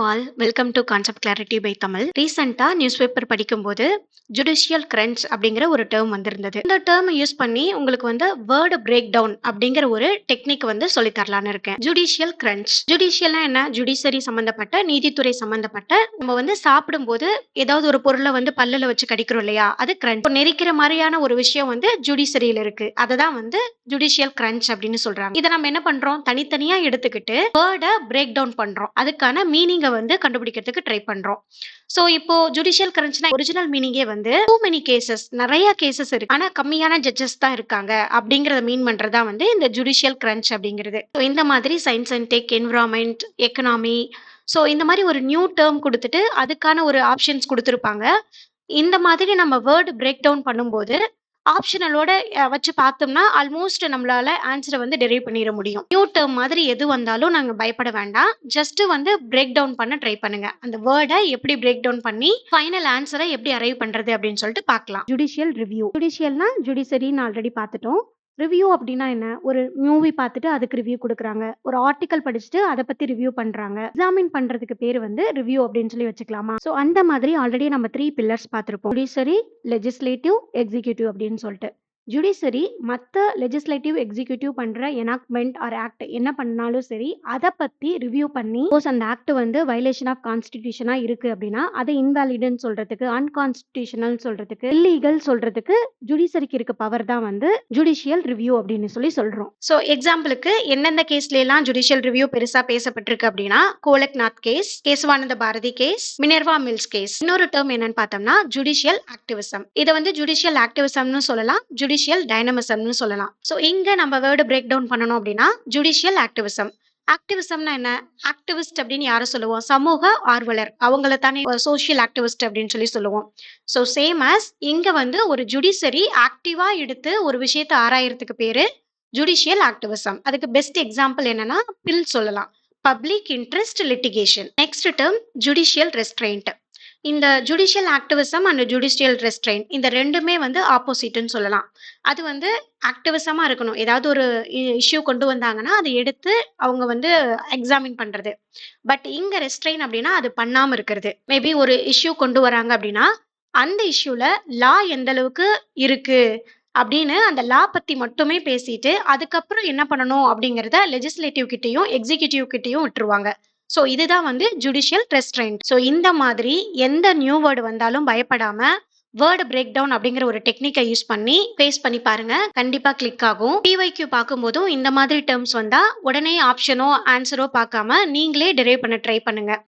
All welcome to concept clarity by Tamil. ரீசெண்டா news paper படிக்கும்போது judicial crunch அப்படிங்கிற ஒரு டேர்ம் வந்திருந்தது. இந்த டேர்ம் யூஸ் பண்ணி உங்களுக்கு வந்து வேர்டு பிரேக் டவுன் அப்படிங்கிற ஒரு டெக்னிக் வந்து சொல்லி தரலான்னு இருக்கேன். Judicial crunch. ஜுடிஷியல்னா என்ன? ஜுடிஷரி சம்பந்தப்பட்ட, நீதித்துறை சம்பந்தப்பட்ட. நம்ம வந்து சாப்பிடும்போது ஏதாவது ஒரு பொருளை வந்து பல்லுல வச்சு கடிக்கிறோம் இல்லையா, அது கிரன்ச். நெரிக்கிற மாதிரியான ஒரு விஷயம் வந்து ஜுடிஷரியில இருக்கு. அததான் வந்து ஜுடிஷியல் கிரன்ச் அப்படின்னு சொல்றாங்க. இதை நம்ம என்ன பண்றோம்? தனித்தனியா எடுத்துக்கிட்டு வேர்டை பிரேக் டவுன் பண்றோம். அதுக்கான மீனிங்கை வந்து கண்டுபிடிக்கிறதுக்கு ட்ரை பண்றோம். சோ இப்போ ஜுடிஷியல் கரன்ச்னா ஒரிஜினல் மீனிங்கே வந்து டூ மெனி கேசஸ், நிறைய கேசஸ் இருக்கு, ஆனா கம்மியான ஜட்ஜஸ் தான் இருக்காங்க அப்படிங்கறத மீன் பண்றதா வந்து இந்த ஜுடிஷியல் கிரன்ச் அப்படிங்கிறது. இந்த மாதிரி science and tech, environment, economy, so இந்த மாதிரி ஒரு நியூ டேர்ம் கொடுத்துட்டு அதுக்கான ஒரு ஆப்ஷன்ஸ் கொடுத்துருப்பாங்க. இந்த மாதிரி நம்ம வேர்டு பிரேக் டவுன் பண்ணும்போது ஆப்ஷனலோட வச்சு பார்த்தோம்னா ஆல்மோஸ்ட் நம்மளால ஆன்சரை வந்து டெரைவ் பண்ணிட முடியும். நியூ டேர்ம் மாதிரி எது வந்தாலும் நாங்க பயப்பட வேண்டாம். ஜஸ்ட் வந்து பிரேக் டவுன் பண்ண ட்ரை பண்ணுங்க. அந்த வேர்டை எப்படி பிரேக் டவுன் பண்ணி ஃபைனல் ஆன்சரை எப்படி அரைவ் பண்றது அப்படின்னு சொல்லிட்டு பார்க்கலாம். Judicial review. ஜுடிஷியல்னா ஜுடிஷரின்னு ஆல்ரெடி பார்த்துட்டோம். ரிவ்யூ அப்படின்னா என்ன? ஒரு மூவி பார்த்துட்டு அதுக்கு ரிவ்யூ கொடுக்குறாங்க. ஒரு ஆர்டிக்கல் படிச்சுட்டு அதை பத்தி ரிவ்யூ பண்றாங்க. எக்ஸாமின் பண்றதுக்கு பேர் வந்து ரிவ்யூ அப்படின்னு சொல்லி வச்சுக்கலாமா? சோ அந்த மாதிரி ஆல்ரெடி நம்ம 3 பில்லர்ஸ் பார்த்திருப்போம். ஜுடிஷரி, லெஜிஸ்லேட்டிவ், எக்ஸிக்யூட்டிவ் அப்படின்னு சொல்லிட்டு. ஜுடிஷரி மத்த லெஜிஸ்லேட்டிவ், எக்ஸிக்யூட்டிவ் பண்ற எனாக்ட்மெண்ட் ஆர் ஆக்ட் என்ன பண்ணாலும் சரி, அதை பத்தி ரிவ்யூ பண்ணி சப்போஸ் அந்த ஆக்ட் வந்து வயலேஷன் ஆஃப் கான்ஸ்டிடியூஷனா இருக்கு அப்படின்னா அதை இன்வாலிட்னு சொல்றதுக்கு, அன்கான்ஸ்டிடியூஷனல் சொல்றதுக்கு, இல்லீகல் சொல்றதுக்கு ஜுடிஷரிக்கு இருக்க பவர் தான் வந்து ஜுடிஷியல் ரிவ்யூ அப்படின்னு சொல்லி சொல்றோம். சோ எக்ஸாம்பிளுக்கு எந்தெந்த கேஸ்ல எல்லாம் ஜுடிஷியல் ரிவ்யூ பெருசா பேசப்பட்டிருக்கு அப்படின்னா, Golaknath case, Kesavananda Bharati case, Minerva Mills case. இன்னொரு டேர்ம் என்னன்னு பார்த்தோம்னா ஜுடிஷியல் ஆக்டிவிசம். இதை வந்து ஜுடிஷியல் ஆக்டிவிசம்னு சொல்லலாம், ஜுடிஷியல் டைனமிசம்னு சொல்லலாம். சோ இங்க நம்ம வேர்டு பிரேக் டவுன் பண்ணணும் அப்படின்னா ஜுடிஷியல் ஆக்டிவிசம். ஆக்டிவிசம்னா என்ன? ஆக்டிவிஸ்ட் அப்படின்னு யாரை சொல்லுவோம்? சமூக ஆர்வலர். அவங்கள தானே சோஷியல் ஆக்டிவிஸ்ட் அப்படின்னு சொல்லி சொல்லுவோம். சோ சேம் ஆஸ் இங்க வந்து ஒரு ஜுடிஷரி ஆக்டிவா எடுத்து ஒரு விஷயத்தை ஆராயறதுக்கு பேரு ஜுடிஷியல் ஆக்டிவிசம். அதுக்கு பெஸ்ட் எக்ஸாம்பிள் என்னன்னா பில் சொல்லலாம். Public interest litigation. Next term judicial restraint. இந்த judicial activism and judicial restraint இந்த ரெண்டுமே வந்து ஆப்போசிட்னு சொல்லலாம். அது வந்து ஆக்டிவிசமா இருக்கணும். ஏதாவது ஒரு இஷ்யூ கொண்டு வந்தாங்கன்னா அதை எடுத்து அவங்க வந்து எக்ஸாமின் பண்றது. பட் இங்க ரெஸ்ட்ரெயின் அப்படின்னா அது பண்ணாம இருக்கிறது. மேபி ஒரு இஷ்யூ கொண்டு வராங்க அப்படின்னா அந்த இஷ்யூல லா எந்த அளவுக்கு இருக்கு அப்படின்னு அந்த லா பத்தி மட்டுமே பேசிட்டு அதுக்கப்புறம் என்ன பண்ணணும் அப்படிங்கறத லெஜிஸ்லேட்டிவ் கிட்டயும் எக்ஸிகியூட்டிவ் கிட்டயும் விட்டுருவாங்க. சோ இதுதான் வந்து ஜுடிஷியல் ரெஸ்ட்ரெயின்ட். சோ இந்த மாதிரி எந்த நியூ வேர்டு வந்தாலும் பயப்படாம வேர்டு பிரேக் டவுன் அப்படிங்கிற ஒரு டெக்னிக்கை யூஸ் பண்ணி பேஸ் பண்ணி பாருங்க. கண்டிப்பா கிளிக் ஆகும். டிவைக்யூ பார்க்கும்போதும் இந்த மாதிரி டேர்ம்ஸ் வந்தா உடனே ஆப்ஷனோ ஆன்சரோ பார்க்காம நீங்களே டெரைவ் பண்ண ட்ரை பண்ணுங்க.